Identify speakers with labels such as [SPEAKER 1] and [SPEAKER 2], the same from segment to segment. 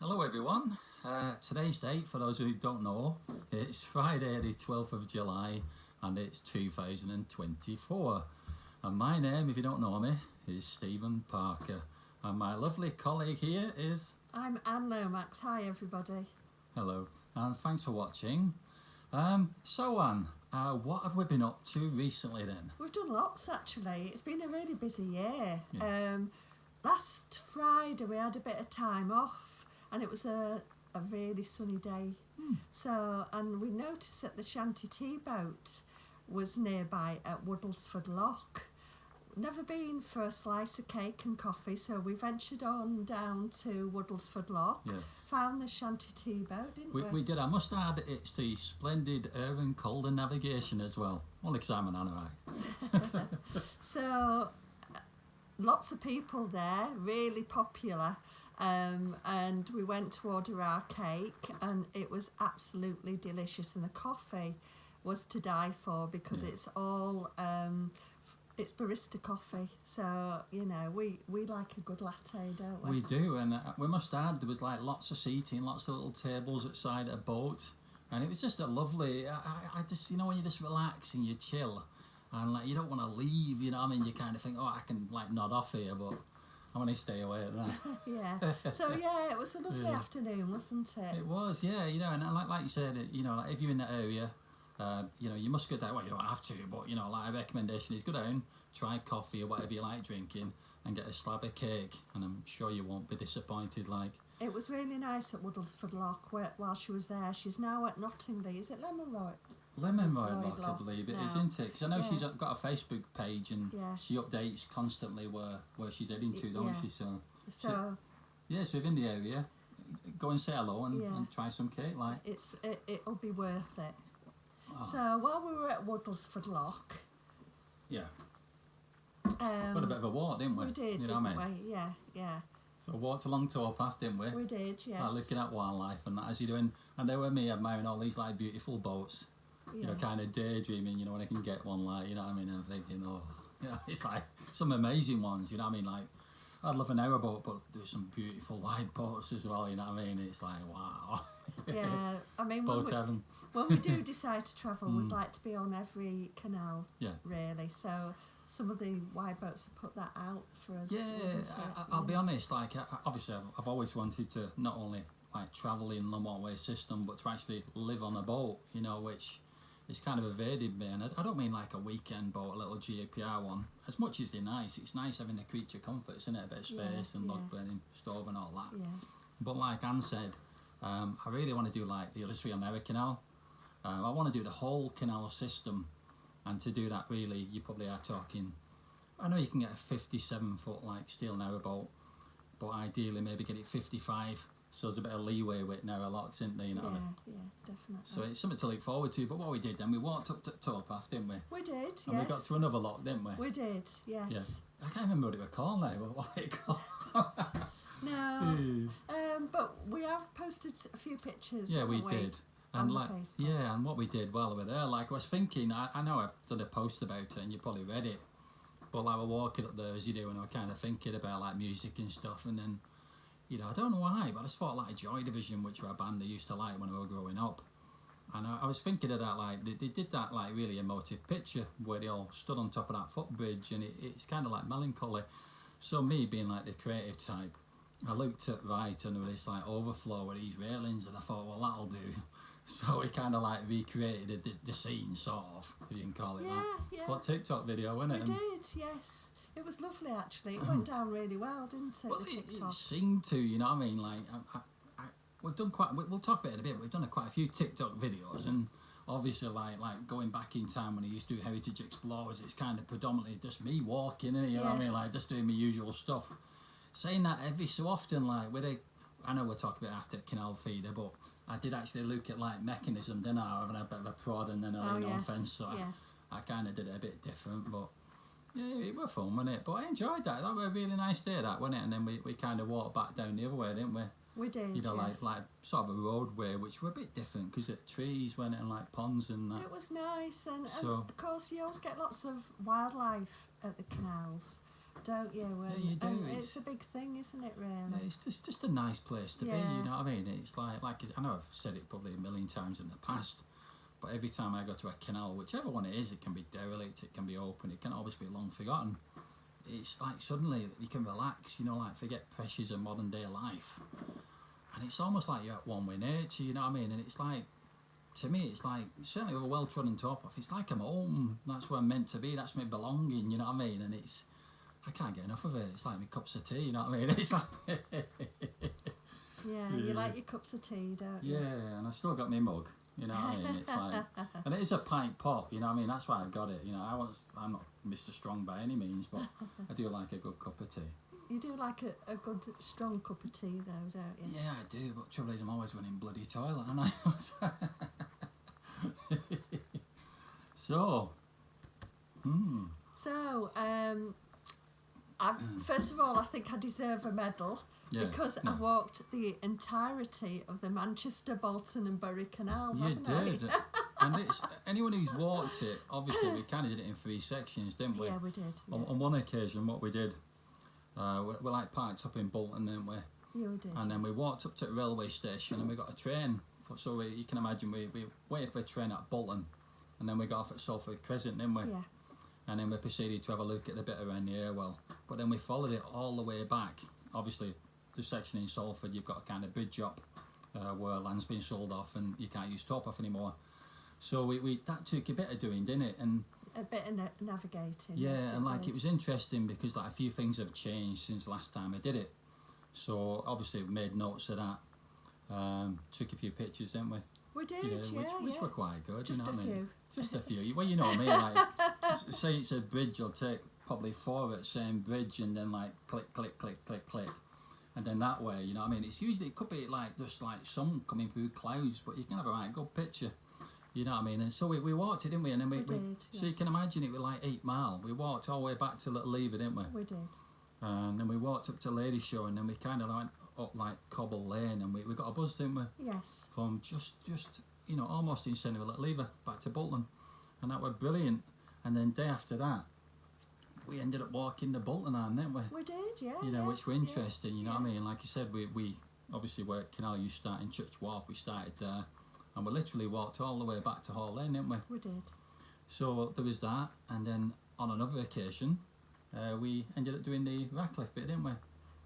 [SPEAKER 1] Hello everyone, today's date, for those who don't know, it's Friday the 12th of July and it's 2024, and my name, if you don't know me, is Stephen Parker, and my lovely colleague here is...
[SPEAKER 2] I'm Anne Lomax. Hi everybody.
[SPEAKER 1] Hello, and thanks for watching. So Anne, what have we been up to recently then?
[SPEAKER 2] We've done lots actually. It's been a really busy year.
[SPEAKER 1] Yeah.
[SPEAKER 2] Last Friday we had a bit of time off and it was a really sunny day. So, and we noticed that the shanty tea boat was nearby at Woodlesford Lock. Never been for a slice of cake and coffee, so we ventured on down to Woodlesford Lock.
[SPEAKER 1] Yeah.
[SPEAKER 2] Found the shanty tea boat, didn't we?
[SPEAKER 1] We did. I must add, it's the splendid Irvine Calder navigation as well. Only because I'm an anime.
[SPEAKER 2] So, lots of people there, really popular. And we went to order our cake and it was absolutely delicious, and the coffee was to die for because it's all it's barista coffee, so you know we like a good latte, don't we?
[SPEAKER 1] We do, and we must add there was like lots of seating, lots of little tables outside a boat, and it was just a lovely. I just, you know, when you just relax and you chill, and like you don't want to leave, you know what I mean? You kind of think, oh, I can like nod off here, but I want to stay away at that.
[SPEAKER 2] Yeah. So yeah, it was a lovely afternoon, wasn't it?
[SPEAKER 1] It was, yeah. You know, and like you said, you know, like if you're in that area. You know, you must go down. Well, you don't have to, but you know, like a recommendation is go down, try coffee or whatever you like drinking, and get a slab of cake, and I'm sure you won't be disappointed. Like,
[SPEAKER 2] it was really nice at Woodlesford Lock while she was there. She's now at Nottingley. Is it
[SPEAKER 1] Lemon Road Lock, I believe it is, isn't it? Because I know she's got a Facebook page and she updates constantly where she's heading to, don't she? So yeah, so if in the area, go and say hello and try some cake. Like,
[SPEAKER 2] it'll be worth it. So while we were at Woodlesford Lock,
[SPEAKER 1] we had a bit of a walk, didn't we?
[SPEAKER 2] We did,
[SPEAKER 1] you know
[SPEAKER 2] didn't
[SPEAKER 1] what I mean?
[SPEAKER 2] we? Yeah.
[SPEAKER 1] So we walked along towpath, didn't we?
[SPEAKER 2] We did, yes.
[SPEAKER 1] Like looking at wildlife and that as you're doing, and there were me admiring all these like beautiful boats. You know, kind of daydreaming. You know, when I can get one, like, you know what I mean? And I'm thinking, oh, you know, it's like some amazing ones. You know what I mean? Like, I'd love an hourboat, but there's some beautiful wide boats as well. You know what I mean? It's like, wow.
[SPEAKER 2] Yeah, I mean,
[SPEAKER 1] boat heaven.
[SPEAKER 2] When we do decide to travel, we'd like to be on every canal, really. So some of the wide boats have put that out for us.
[SPEAKER 1] Yeah, I'll be honest, like, obviously I've always wanted to not only like travel in the motorway system, but to actually live on a boat, you know, which is kind of evaded me. And I don't mean like a weekend boat, a little GAPR one. As much as they're nice, it's nice having the creature comforts, isn't it? A bit of space and log burning stove and all that.
[SPEAKER 2] Yeah. But
[SPEAKER 1] like Anne said, I really want to do like the Illustrious Canal. I want to do the whole canal system, and to do that really you probably are talking, I know you can get a 57 foot like steel narrowboat, but ideally maybe get it 55, so there's a bit of leeway with narrow locks, isn't there, you know what I mean?
[SPEAKER 2] Yeah, definitely.
[SPEAKER 1] So it's something to look forward to. But what we did then, we walked up to towpath, didn't we?
[SPEAKER 2] We did, yes.
[SPEAKER 1] And we got to another lock, didn't we?
[SPEAKER 2] We did, yes.
[SPEAKER 1] Yeah. I can't remember what it was called now, what it called.
[SPEAKER 2] No, but we have posted a few pictures.
[SPEAKER 1] Yeah, we did. And like,
[SPEAKER 2] Facebook.
[SPEAKER 1] and what we did while we were there, like I was thinking, I know I've done a post about it and you probably read it, but like we're walking up there as you do, and we're kind of thinking about like music and stuff, and then, you know, I don't know why, but I just thought like Joy Division, which were a band I used to like when we were growing up, and I was thinking of that, like they did that like really emotive picture where they all stood on top of that footbridge, and it's kind of like melancholy. So me being like the creative type, I looked at right and there was this like overflow with these railings, and I thought, well, that'll do. So we kind of like recreated the scene, sort of, if you can call it that.
[SPEAKER 2] Yeah.
[SPEAKER 1] What TikTok video, wasn't it?
[SPEAKER 2] We did, yes. It was lovely, actually. It went down really well, didn't it?
[SPEAKER 1] Well,
[SPEAKER 2] the TikTok.
[SPEAKER 1] it seemed to, you know what I mean? Like, we've done we'll talk about it in a bit, but we've done quite a few TikTok videos, and obviously, like going back in time when I used to do Heritage Explorers, it's kind of predominantly just me walking, you know what I mean? Like, just doing my usual stuff. Saying that every so often, like, I know we'll talk about after Canal feeder, but I did actually look at like mechanism, didn't I? Having a bit of a prod and then a lean on fence, so I kind of did it a bit different, but yeah, it was fun, wasn't it? But I enjoyed that. That was a really nice day, that, wasn't it? And then we kind of walked back down the other way, didn't we?
[SPEAKER 2] We did,
[SPEAKER 1] you know, like sort of a roadway, which were a bit different because it trees went and like ponds and that.
[SPEAKER 2] It was nice, and of course you always get lots of wildlife at the canals. don't you?
[SPEAKER 1] Yeah, you do.
[SPEAKER 2] And it's a big thing, isn't it, really?
[SPEAKER 1] Yeah, it's just a nice place to be, you know what I mean? It's like I know I've said it probably a million times in the past, but every time I go to a canal, whichever one it is, it can be derelict, it can be open, it can always be long forgotten. It's like suddenly you can relax, you know, like forget pressures of modern day life. And it's almost like you're at one with nature, you know what I mean? And it's like, to me, it's like, certainly with a well-trodden topography, it's like I'm home. That's where I'm meant to be. That's my belonging, you know what I mean? And it's, I can't get enough of it. It's like my cups of tea, you know what I mean? It's like...
[SPEAKER 2] yeah, you like your cups of tea, don't you?
[SPEAKER 1] Yeah, and I've still got my mug, you know what I mean? It's like, and it is a pint pot, you know what I mean? That's why I got it, you know. I'm not Mr. Strong by any means, but I do like a good cup of tea.
[SPEAKER 2] You do like a good, strong cup of tea, though, don't you?
[SPEAKER 1] Yeah, I do, but trouble is I'm always running bloody toilet, aren't I? So,
[SPEAKER 2] So, first of all, I think I deserve a medal because I've walked the entirety of the Manchester, Bolton and Bury Canal, haven't I?
[SPEAKER 1] You did. And it's, anyone who's walked it, obviously we kind of did it in 3 sections, didn't we?
[SPEAKER 2] Yeah, we did. Yeah.
[SPEAKER 1] On one occasion, what we did, we like parked up in Bolton, didn't we?
[SPEAKER 2] Yeah, we did.
[SPEAKER 1] And then we walked up to the railway station and we got a train. So you can imagine we waited for a train at Bolton, and then we got off at Salford Crescent, didn't we?
[SPEAKER 2] Yeah.
[SPEAKER 1] And then we proceeded to have a look at the bit around the Airwell. But then we followed it all the way back. Obviously, the section in Salford, you've got a kind of bridge up where land's been sold off and you can't use top off anymore. So that took a bit of doing, didn't it? And
[SPEAKER 2] a bit of navigating.
[SPEAKER 1] yeah,
[SPEAKER 2] yes,
[SPEAKER 1] and like
[SPEAKER 2] did.
[SPEAKER 1] it was interesting because like a few things have changed since last time I did it. So obviously we made notes of that. Took a few pictures, didn't we?
[SPEAKER 2] We did,
[SPEAKER 1] which were quite good.
[SPEAKER 2] Just
[SPEAKER 1] you know
[SPEAKER 2] a
[SPEAKER 1] what I mean?
[SPEAKER 2] few.
[SPEAKER 1] Just a few. Well, you know what I mean. Like, say it's a bridge, you'll take probably 4 at the same bridge, and then like click, click, click, click, click, and then that way, you know what I mean. It's usually, it could be like just like sun coming through clouds, but you can have a right good picture. You know what I mean? And so we walked it, didn't we? And then we
[SPEAKER 2] did,
[SPEAKER 1] so you can imagine it was like 8 mile. We walked all the way back to Little Lever, didn't we?
[SPEAKER 2] We did.
[SPEAKER 1] And then we walked up to Lady Show, and then we kind of went up like Cobble Lane, and we got a bus, didn't we?
[SPEAKER 2] Yes.
[SPEAKER 1] From just you know, almost in centre of Little Lever back to Bolton, and that was brilliant. And then day after that, we ended up walking the Bolton Arm, didn't we?
[SPEAKER 2] We did, yeah.
[SPEAKER 1] You know, which were interesting.
[SPEAKER 2] Yeah,
[SPEAKER 1] you know what I mean? Like you said, we obviously where Canal used to start in Church Wharf, we started there, and we literally walked all the way back to Hall Lane, didn't we?
[SPEAKER 2] We did.
[SPEAKER 1] So there was that, and then on another occasion, we ended up doing the Ratcliffe bit, didn't we?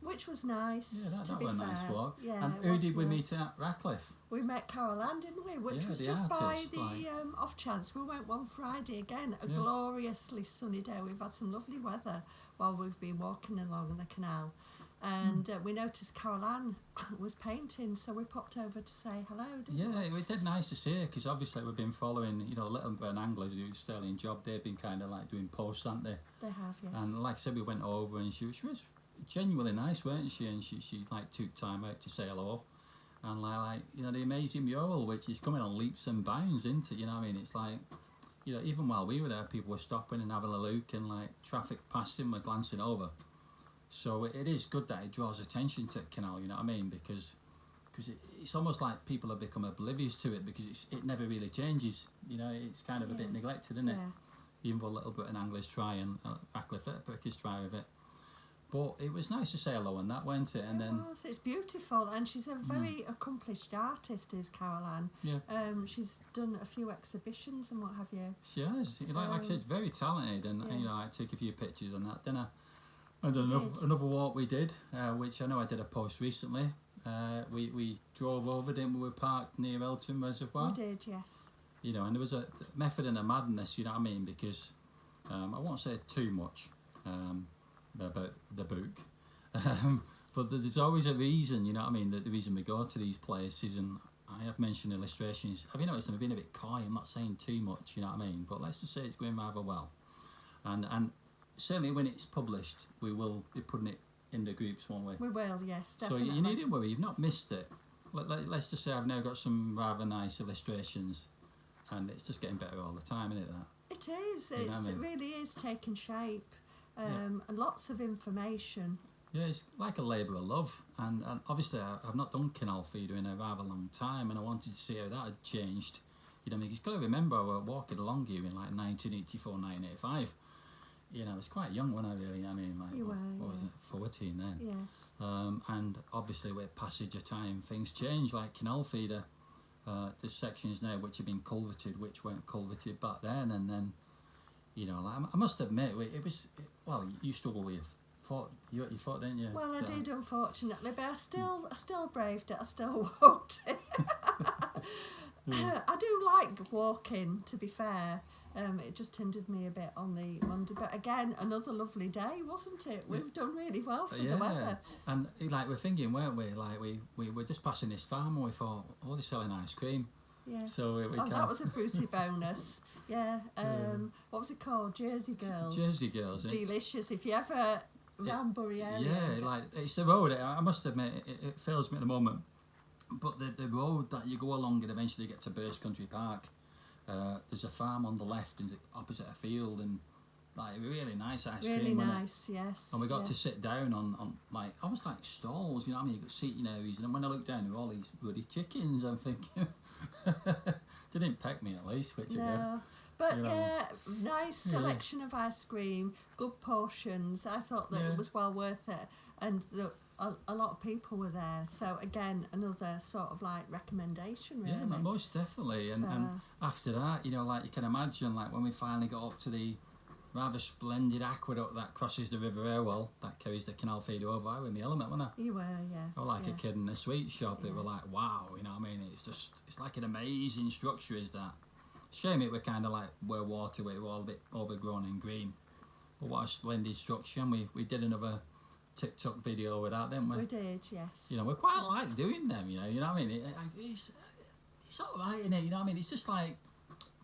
[SPEAKER 2] Which was nice.
[SPEAKER 1] Yeah, that
[SPEAKER 2] to
[SPEAKER 1] was
[SPEAKER 2] be
[SPEAKER 1] a nice
[SPEAKER 2] fair.
[SPEAKER 1] walk.
[SPEAKER 2] Yeah,
[SPEAKER 1] And
[SPEAKER 2] it
[SPEAKER 1] who
[SPEAKER 2] was
[SPEAKER 1] did we
[SPEAKER 2] nice.
[SPEAKER 1] meet at Ratcliffe?
[SPEAKER 2] We met Carol Ann, didn't we? Which
[SPEAKER 1] Yeah,
[SPEAKER 2] was
[SPEAKER 1] the
[SPEAKER 2] just
[SPEAKER 1] artist,
[SPEAKER 2] by the
[SPEAKER 1] like-
[SPEAKER 2] off chance. We went one Friday again, a
[SPEAKER 1] Yeah.
[SPEAKER 2] gloriously sunny day. We've had some lovely weather while we've been walking along the canal. And we noticed Carol Ann was painting, so we popped over to say hello, didn't we?
[SPEAKER 1] Yeah, it did nice to see her, because obviously we've been following, you know, Little Burn Anglers who do a sterling job. They've been kind of like doing posts, haven't they?
[SPEAKER 2] They have, yes.
[SPEAKER 1] And like I said, we went over and she was genuinely nice, weren't she? And she like took time out to say hello. And like you know, the amazing mural, which is coming on leaps and bounds, isn't it? You know what I mean? It's like, you know, even while we were there, people were stopping and having a look, and like traffic passing, we're glancing over. So it is good that it draws attention to Canal, you know what I mean? Because it's almost like people have become oblivious to it, because it never really changes. You know, it's kind of a bit neglected, isn't it?
[SPEAKER 2] Yeah.
[SPEAKER 1] Even though Little Britain Anglers try and Ratcliffe Little try with it. But it was nice to say hello and that, wasn't it? And then
[SPEAKER 2] It's beautiful, and she's a very accomplished artist, is Carol Ann.
[SPEAKER 1] Yeah.
[SPEAKER 2] She's done a few exhibitions and what have you.
[SPEAKER 1] she has, like I said, very talented, and
[SPEAKER 2] Yeah.
[SPEAKER 1] you know, I took a few pictures and that. Then
[SPEAKER 2] did.
[SPEAKER 1] another walk we did, which I know I did a post recently. We drove over, didn't we? We parked near Elton Reservoir.
[SPEAKER 2] We did, yes.
[SPEAKER 1] You know, and there was a method and a madness, you know what I mean? Because I won't say too much about the book, but there's always a reason, you know what I mean? The reason we go to these places, and I have mentioned illustrations. Have you noticed I'm being a bit coy? I'm not saying too much, you know what I mean? But let's just say it's going rather well, and certainly when it's published, we will be putting it in the groups, won't we?
[SPEAKER 2] We will, yes,
[SPEAKER 1] So
[SPEAKER 2] definitely.
[SPEAKER 1] you needn't worry, you've not missed it. Let's just say I've now got some rather nice illustrations, and it's just getting better all the time, isn't it? That.
[SPEAKER 2] It is.
[SPEAKER 1] You know what I
[SPEAKER 2] It
[SPEAKER 1] mean?
[SPEAKER 2] really is taking shape, and lots of information.
[SPEAKER 1] Yeah, it's like a labour of love, and obviously I've not done Canal Feeder in a rather long time, and I wanted to see how that had changed. You know, I mean, you've got to remember I was walking along here in like 1984, 1985. you know, I was quite young when I really, I mean, like,
[SPEAKER 2] You were,
[SPEAKER 1] what was
[SPEAKER 2] yeah.
[SPEAKER 1] it, 14 then?
[SPEAKER 2] Yes.
[SPEAKER 1] And obviously with passage of time, things change, like Canal feeder. There's sections now which have been culverted, which weren't culverted back then, and then, you know, like, I must admit, it was, well, you struggle with you fought, didn't you?
[SPEAKER 2] Well, I
[SPEAKER 1] So-
[SPEAKER 2] did, unfortunately, but I still braved it. I still walked it. I do like walking, to be fair. It just hindered me a bit on the Monday, but again, another lovely day, wasn't it? We've done really well for the weather.
[SPEAKER 1] And like we're thinking, weren't we? Like we were just passing this farm and we thought, oh, they're selling ice cream.
[SPEAKER 2] Yes.
[SPEAKER 1] So we
[SPEAKER 2] that was a Brucey bonus. Yeah. What was it called? Jersey Girls.
[SPEAKER 1] Jersey Girls.
[SPEAKER 2] Delicious. If you ever round Bury area.
[SPEAKER 1] Yeah, like it's the road. I must admit, it fails me at the moment. But the road that you go along and eventually get to Burst Country Park, there's a farm on the left and opposite a field, and like really nice ice cream.
[SPEAKER 2] Really
[SPEAKER 1] wasn't it?
[SPEAKER 2] nice, yes.
[SPEAKER 1] And we got to
[SPEAKER 2] yes.
[SPEAKER 1] sit down on like almost like stalls, you know what I mean? You got seating areas, and when I looked down, there were all these bloody chickens. I'm thinking, they didn't peck me at least, which are
[SPEAKER 2] No. But
[SPEAKER 1] You know.
[SPEAKER 2] yeah, nice selection of ice cream, good portions. I thought that
[SPEAKER 1] Yeah.
[SPEAKER 2] it was well worth it, and a lot of people were there. So again, another sort of like recommendation, really.
[SPEAKER 1] Yeah, most definitely. And
[SPEAKER 2] So-
[SPEAKER 1] after that, you know, like you can imagine, like when we finally got up to the rather splendid aqueduct that crosses the River Airwell, that carries the canal feeder over, I was in my element, wasn't I?
[SPEAKER 2] You were, yeah.
[SPEAKER 1] I was like
[SPEAKER 2] yeah.
[SPEAKER 1] a kid in a sweet shop. It
[SPEAKER 2] Yeah.
[SPEAKER 1] was like, wow, you know what I mean? It's like an amazing structure, is that. Shame it were kind of like where water, where it were all a bit overgrown and green. But what a splendid structure. And we did another TikTok video with that, didn't we?
[SPEAKER 2] We did, yes.
[SPEAKER 1] You know, we quite like doing them, you know what I mean? It's all right, innit? You know what I mean? It's just like,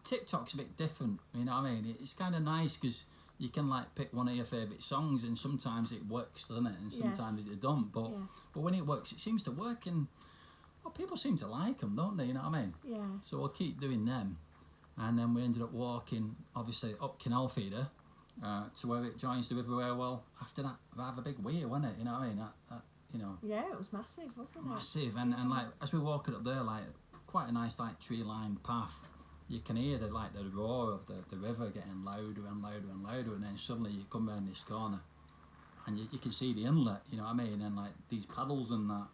[SPEAKER 1] TikTok's a bit different, you know what I mean? It's kind of nice because you can like pick one of your favourite songs and sometimes it works, doesn't it? And sometimes
[SPEAKER 2] Yes.
[SPEAKER 1] it don't. But
[SPEAKER 2] Yeah.
[SPEAKER 1] but when it works, it seems to work, and well, people seem to like them, don't they? You know what I mean?
[SPEAKER 2] Yeah.
[SPEAKER 1] So we'll keep doing them. And then we ended up walking, obviously, up Canal feeder to where it joins the River Airwell. After that, rather big weir, wasn't it? You know what I mean? That you know,
[SPEAKER 2] Yeah, it was massive, wasn't it?
[SPEAKER 1] massive. And like as we walking up there, like quite a nice like tree-lined path. You can hear the roar of the river getting louder and louder and louder, and then suddenly you come round this corner, and you can see the inlet. You know what I mean? And like these paddles and that.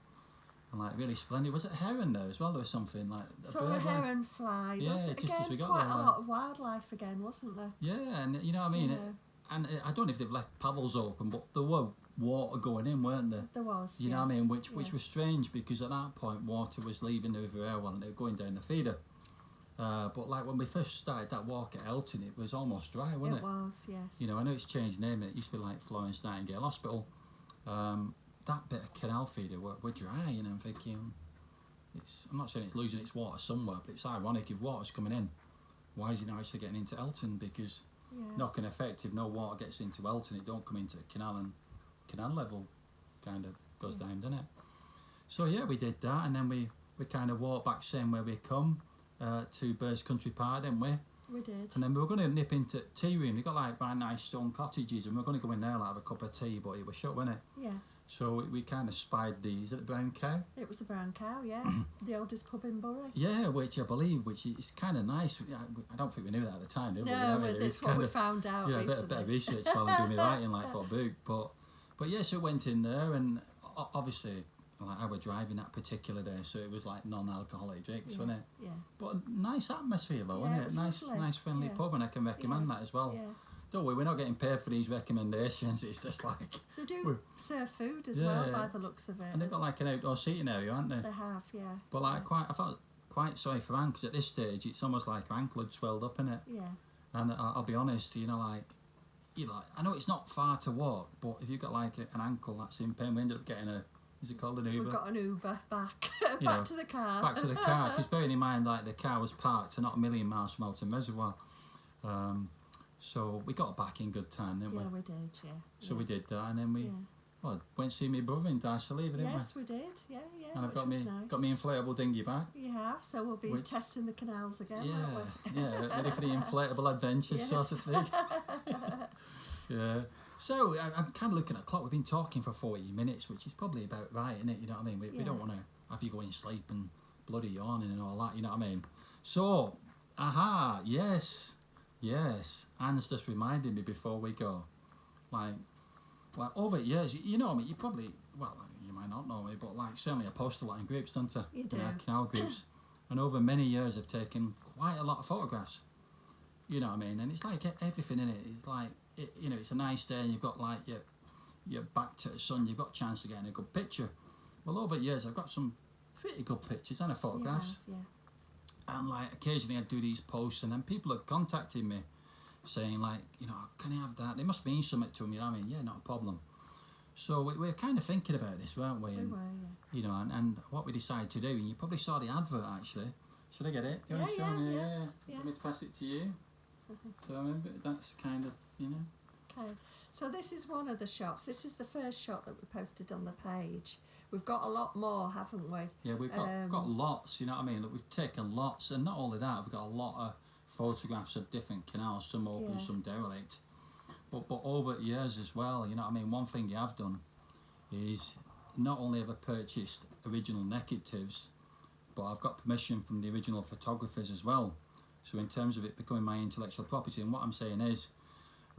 [SPEAKER 1] And like really splendid. Was it a heron there as well? There was something like
[SPEAKER 2] Saw a
[SPEAKER 1] bird, wasn't it?
[SPEAKER 2] heron fly.
[SPEAKER 1] Yeah,
[SPEAKER 2] There's,
[SPEAKER 1] just as we
[SPEAKER 2] again,
[SPEAKER 1] got
[SPEAKER 2] quite
[SPEAKER 1] there,
[SPEAKER 2] a
[SPEAKER 1] like-
[SPEAKER 2] lot of wildlife again, wasn't there?
[SPEAKER 1] Yeah, and you know what I mean.
[SPEAKER 2] Yeah.
[SPEAKER 1] I don't know if they've left paddles open, but there were water going in, weren't there?
[SPEAKER 2] There was.
[SPEAKER 1] You know what I
[SPEAKER 2] yes,
[SPEAKER 1] mean? Which
[SPEAKER 2] yeah.
[SPEAKER 1] was strange because at that point water was leaving the River Airwell and they were going down the feeder. But like when we first started that walk at Elton, it was almost dry, wasn't it?
[SPEAKER 2] It was, yes.
[SPEAKER 1] You know, I know it's changed name. It used to be like Florence Nightingale Hospital. That bit of canal feeder were dry, and I'm thinking, I'm not saying it's losing its water somewhere, but it's ironic if water's coming in. Why is it not actually getting into Elton? Because
[SPEAKER 2] Yeah.
[SPEAKER 1] knock and effect, if no water gets into Elton, it don't come into Canal, and Canal level kind of goes down, doesn't it? So yeah, we did that, and then we kind of walked back same where we come to Burst Country Park, didn't we?
[SPEAKER 2] We did.
[SPEAKER 1] And then we were going to nip into tea room. They got like very nice stone cottages, and we were going to go in there like have a cup of tea, but it was shut, wasn't it?
[SPEAKER 2] Yeah.
[SPEAKER 1] So we kind of spied these at the Brown Cow.
[SPEAKER 2] It was a brown cow, yeah. The oldest pub in Bury.
[SPEAKER 1] Yeah, which I believe, which is kind of nice. I don't think we knew that at the time, did we? You know
[SPEAKER 2] No,
[SPEAKER 1] what I mean?
[SPEAKER 2] that's
[SPEAKER 1] It's
[SPEAKER 2] what we
[SPEAKER 1] kind of-
[SPEAKER 2] found out
[SPEAKER 1] yeah, a
[SPEAKER 2] recently.
[SPEAKER 1] bit of research while I'm doing my writing, like for a book. But yeah, so we went in there, and obviously, like I was driving that particular day, so it was like non-alcoholic drinks,
[SPEAKER 2] Yeah,
[SPEAKER 1] wasn't it?
[SPEAKER 2] yeah.
[SPEAKER 1] But a nice atmosphere, though,
[SPEAKER 2] Yeah,
[SPEAKER 1] wasn't
[SPEAKER 2] it
[SPEAKER 1] it?
[SPEAKER 2] was
[SPEAKER 1] Nice,
[SPEAKER 2] lovely.
[SPEAKER 1] nice, friendly
[SPEAKER 2] Yeah.
[SPEAKER 1] pub, and I can recommend
[SPEAKER 2] Yeah,
[SPEAKER 1] that as well.
[SPEAKER 2] Yeah.
[SPEAKER 1] Don't we? We're not getting paid for these recommendations. It's just like,
[SPEAKER 2] They do
[SPEAKER 1] We're-
[SPEAKER 2] serve food as well,
[SPEAKER 1] Yeah.
[SPEAKER 2] by the looks of it.
[SPEAKER 1] and they've got like an outdoor seating area, haven't they?
[SPEAKER 2] They have, yeah.
[SPEAKER 1] But like, I felt quite sorry for Anne because at this stage, it's almost like her ankle had swelled up in it.
[SPEAKER 2] Yeah.
[SPEAKER 1] And I'll be honest, you know, like, I know it's not far to walk, but if you've got like an ankle that's in pain, we ended up getting is it called an Uber?
[SPEAKER 2] We've got an Uber back.
[SPEAKER 1] You
[SPEAKER 2] back
[SPEAKER 1] know,
[SPEAKER 2] to the car.
[SPEAKER 1] Back to the car, because bearing in mind, like, the car was parked not a million miles from Elton Reservoir. So we got back in good time, didn't
[SPEAKER 2] Yeah,
[SPEAKER 1] we?
[SPEAKER 2] we did, yeah.
[SPEAKER 1] So
[SPEAKER 2] yeah.
[SPEAKER 1] we did that, and then we
[SPEAKER 2] Yeah.
[SPEAKER 1] went to see my brother in Darceleva, didn't
[SPEAKER 2] Yes, we did. Yeah, yeah.
[SPEAKER 1] we? And I've
[SPEAKER 2] which was nice.
[SPEAKER 1] got me inflatable dinghy back.
[SPEAKER 2] You have, so we'll be
[SPEAKER 1] Which-
[SPEAKER 2] testing the canals again,
[SPEAKER 1] Yeah,
[SPEAKER 2] won't we?
[SPEAKER 1] yeah, ready for the inflatable adventure, so to
[SPEAKER 2] Yes.
[SPEAKER 1] speak. Yeah. So I'm kind of looking at the clock. We've been talking for 40 minutes, which is probably about right, isn't it? You know what I mean? We
[SPEAKER 2] Yeah.
[SPEAKER 1] don't want to have you go in sleep and bloody yawning and all that, you know what I mean? So, yes, Yes, Anne's just reminded me before we go, like over the years, you know me, you probably, well, you might not know me, but like certainly I post a lot in groups, don't I?
[SPEAKER 2] You do.
[SPEAKER 1] In our Canal groups. And over many years I've taken quite a lot of photographs. You know what I mean? And it's like everything in it. It's like, you know, it's a nice day and you've got like your back to the sun, you've got a chance of getting a good picture. Well, over the years I've got some pretty good pictures and photographs.
[SPEAKER 2] Yeah.
[SPEAKER 1] And like occasionally I do these posts and then people are contacting me saying like, you know, can I have that? It must mean something to them, you know what I mean? Yeah, not a problem. So we were kind of thinking about this, weren't we? And,
[SPEAKER 2] We were, yeah.
[SPEAKER 1] you know, and what we decided to do, and you probably saw the advert actually. Should I get it? Do you want to show me? Yeah. Do you want me to pass it to you? So maybe that's kind of, you know.
[SPEAKER 2] Okay, so this is one of the shots. This is the first shot that we posted on the page. We've got a lot more, haven't we?
[SPEAKER 1] Yeah, we've got lots, you know what I mean? Look, we've taken lots, and not only that, we've got a lot of photographs of different canals, some open, some derelict. But over the years as well, you know what I mean? One thing you have done is not only have I purchased original negatives, but I've got permission from the original photographers as well. So in terms of it becoming my intellectual property, and what I'm saying is,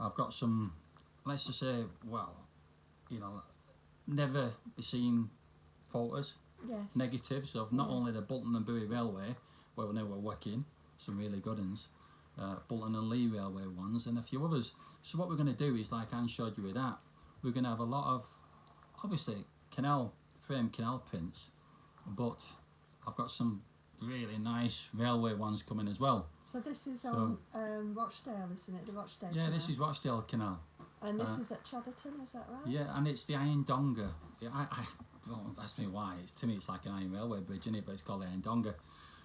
[SPEAKER 1] I've got some, let's just say, well, you know, never seen photos, negatives of not only the Bolton and Bury Railway, where we know we're working, some really good ones, Bolton and Lee Railway ones, and a few others. So what we're going to do is, like Anne showed you with that, we're going to have a lot of, obviously, frame canal prints, but I've got some really nice railway ones coming as well.
[SPEAKER 2] So this is on Rochdale, isn't it? The Rochdale
[SPEAKER 1] Yeah,
[SPEAKER 2] Canal.
[SPEAKER 1] this is Rochdale Canal.
[SPEAKER 2] And this is at Chadderton, is that right?
[SPEAKER 1] Yeah, and it's the Iron Donga. Yeah, I don't ask me why. To me, it's like an iron railway bridge, isn't it? But it's called the Iron Donga.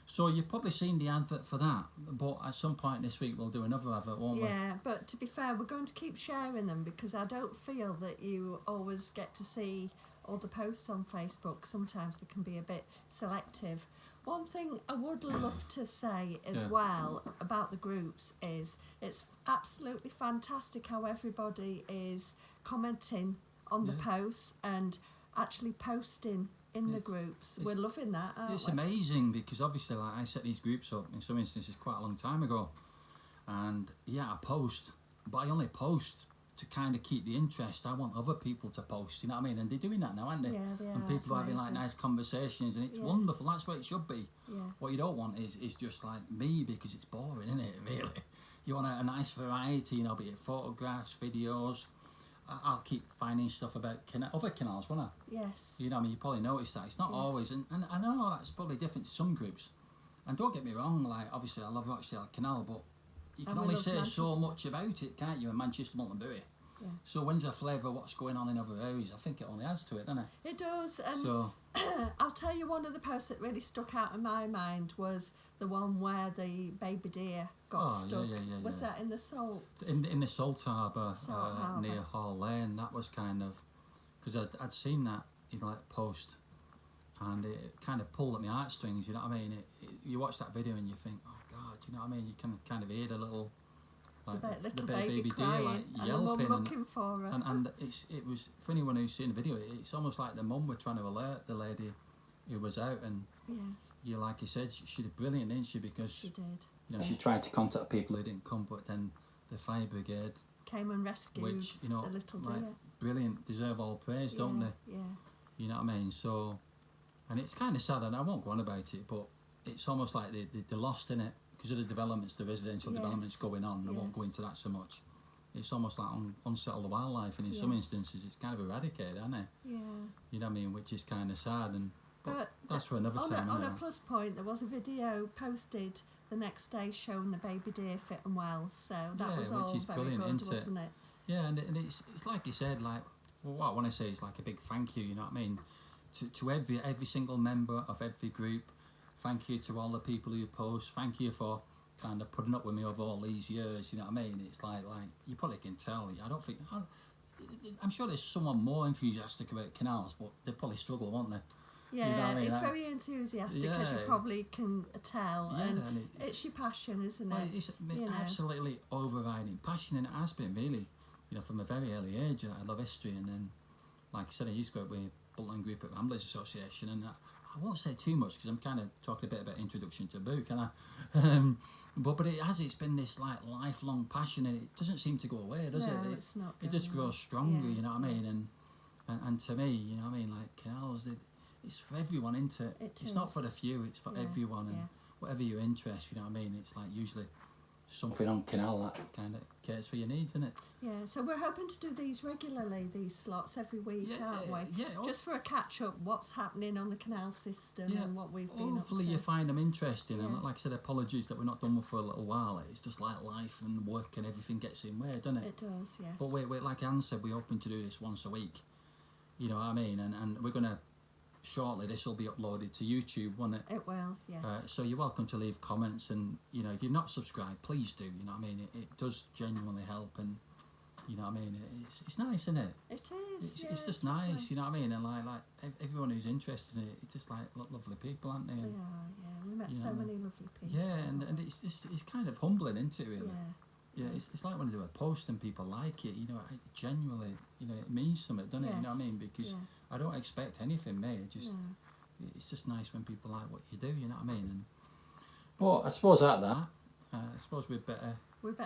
[SPEAKER 1] So you've probably seen the advert for that, but at some point this week we'll do another advert, won't we?
[SPEAKER 2] Yeah, but to be fair, we're going to keep sharing them because I don't feel that you always get to see all the posts on Facebook. Sometimes they can be a bit selective. One thing I would love to say as well about the groups is it's absolutely fantastic how everybody is commenting on the posts and actually posting in the groups. We're loving that, aren't we?
[SPEAKER 1] It's amazing because obviously, like, I set these groups up in some instances quite a long time ago, and I post, but I only post to kind of keep the interest. I want other people to post, you know what I mean? And they're doing that now, aren't they?
[SPEAKER 2] Yeah, they are.
[SPEAKER 1] And people are having like nice conversations, and it's wonderful. That's what it should be.
[SPEAKER 2] Yeah.
[SPEAKER 1] What you don't want is just like me, because it's boring, isn't it? Really, you want a nice variety, you know, be it photographs, videos. I'll keep finding stuff about other canals, won't I?
[SPEAKER 2] Yes.
[SPEAKER 1] You know, I mean, you probably noticed that. It's not always, and I know that's probably different to some groups. And don't get me wrong, like, obviously I love Rochdale Canal, but you can only say so much about it, can't you, in Manchester, Bolton, Bury?
[SPEAKER 2] Yeah.
[SPEAKER 1] So when's a flavour of what's going on in other areas? I think it only adds to it, doesn't it?
[SPEAKER 2] It does. And
[SPEAKER 1] So
[SPEAKER 2] I'll tell you, one of the posts that really stuck out in my mind was the one where the baby deer got stuck. Was that in the Salt?
[SPEAKER 1] In the Salt Harbour,
[SPEAKER 2] Harbour.
[SPEAKER 1] near Hall Lane, that was kind of, because I'd seen that in like post, and it kind of pulled at my heartstrings, you know what I mean? You watch that video and you think, oh God, you know what I mean? You can kind of hear the little, like
[SPEAKER 2] little
[SPEAKER 1] the
[SPEAKER 2] baby
[SPEAKER 1] deer
[SPEAKER 2] crying,
[SPEAKER 1] like
[SPEAKER 2] and
[SPEAKER 1] yelping,
[SPEAKER 2] the mum looking for her.
[SPEAKER 1] and it was, for anyone who's seen the video, it's almost like the mum were trying to alert the lady who was out, and like you said, she did brilliant, didn't she? Because
[SPEAKER 2] she did.
[SPEAKER 1] You know, she tried to contact people who didn't come, but then the fire brigade
[SPEAKER 2] came and rescued the little deer.
[SPEAKER 1] Like, brilliant, deserve all praise, don't they?
[SPEAKER 2] Yeah.
[SPEAKER 1] You know what I mean? So, and it's kind of sad, and I won't go on about it, but it's almost like they're lost in it because of the developments, the residential developments going on. I won't go into that so much. It's almost like unsettled wildlife, and in some instances it's kind of eradicated, isn't it?
[SPEAKER 2] Yeah.
[SPEAKER 1] You know what I mean? Which is kind of sad, and
[SPEAKER 2] but
[SPEAKER 1] that's for another time.
[SPEAKER 2] On a plus point, there was a video posted the next day showing the baby deer fit and well, so that was all very good, wasn't it?
[SPEAKER 1] Yeah, and it's like you said, like, well, what I want to say is like a big thank you, you know what I mean, to every single member of every group. Thank you to all the people who post. Thank you for kind of putting up with me over all these years, you know what I mean? It's like you probably can tell. I'm sure there's someone more enthusiastic about canals, but they probably struggle, won't they?
[SPEAKER 2] Yeah,
[SPEAKER 1] you know what I mean?
[SPEAKER 2] It's very enthusiastic, as you probably can tell, and it's your passion, isn't it?
[SPEAKER 1] It's absolutely overriding passion, and it has been really, you know, from a very early age. I love history, and then, like I said, I used to go out with Bolton Group at Ramblers Association, and I won't say too much because I'm kind of talking a bit about introduction to a book, and but it's been this like lifelong passion, and it doesn't seem to go away, does it?
[SPEAKER 2] It's not.
[SPEAKER 1] It just grows stronger,
[SPEAKER 2] Yeah,
[SPEAKER 1] you know what I mean? And to me, you know what I mean, like Canals, it's for everyone, isn't it? It's not for the few, it's for everyone, and whatever your interest, you know what I mean? It's like usually something on Canal that kind of cares for your needs, isn't it?
[SPEAKER 2] Yeah, so we're hoping to do these regularly, these slots every week, aren't we?
[SPEAKER 1] Yeah.
[SPEAKER 2] Just for a catch up, what's happening on the Canal system and what we've been
[SPEAKER 1] Hopefully
[SPEAKER 2] up to.
[SPEAKER 1] you find them interesting, and like I said, apologies that we're not done one for a little while. It's just like life and work and everything gets in way, doesn't it?
[SPEAKER 2] It does, yes.
[SPEAKER 1] But wait, like Anne said, we're hoping to do this once a week. You know what I mean? And we're going to, shortly, this will be uploaded to YouTube, won't it?
[SPEAKER 2] It will, yes.
[SPEAKER 1] So you're welcome to leave comments, and, you know, if you've not subscribed, please do, you know what I mean? It does genuinely help, and, you know what I mean? It's nice, isn't it?
[SPEAKER 2] It is,
[SPEAKER 1] It's just nice, you know what I mean? And like everyone who's interested in it, it's just like lovely people, aren't they?
[SPEAKER 2] They are, yeah. We met so many lovely people.
[SPEAKER 1] Yeah, and it's kind of humbling, isn't it, really?
[SPEAKER 2] Yeah.
[SPEAKER 1] Yeah, it's like when I do a post and people like it, you know, I genuinely, you know, it means something, doesn't it? You know what I mean? Because I don't expect anything, mate. It's just nice when people like what you do, you know what I mean? And but I suppose I suppose we'd better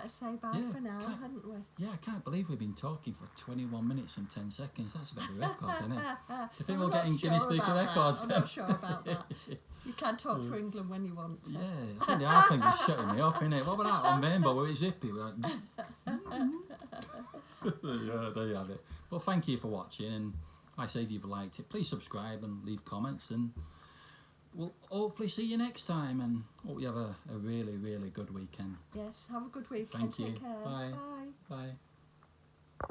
[SPEAKER 2] say bye for now, hadn't we?
[SPEAKER 1] Yeah, I can't believe we've been talking for 21 minutes and 10 seconds. That's a bit of a record, isn't it? Do you think we'll get in Guinness Book of Records?
[SPEAKER 2] I'm not sure about that. You can talk for England when you want to.
[SPEAKER 1] Yeah, I think the whole thing is shutting me up, innit? What about that on Rainbow where it's hippie? We're like, yeah, there you have it. Well, thank you for watching, and like I say, if you've liked it, please subscribe and leave comments, and we'll hopefully see you next time, and hope you have a really, really good weekend.
[SPEAKER 2] Yes, have a good weekend.
[SPEAKER 1] Thank you.
[SPEAKER 2] Take care.
[SPEAKER 1] Bye.
[SPEAKER 2] Bye.
[SPEAKER 1] Bye.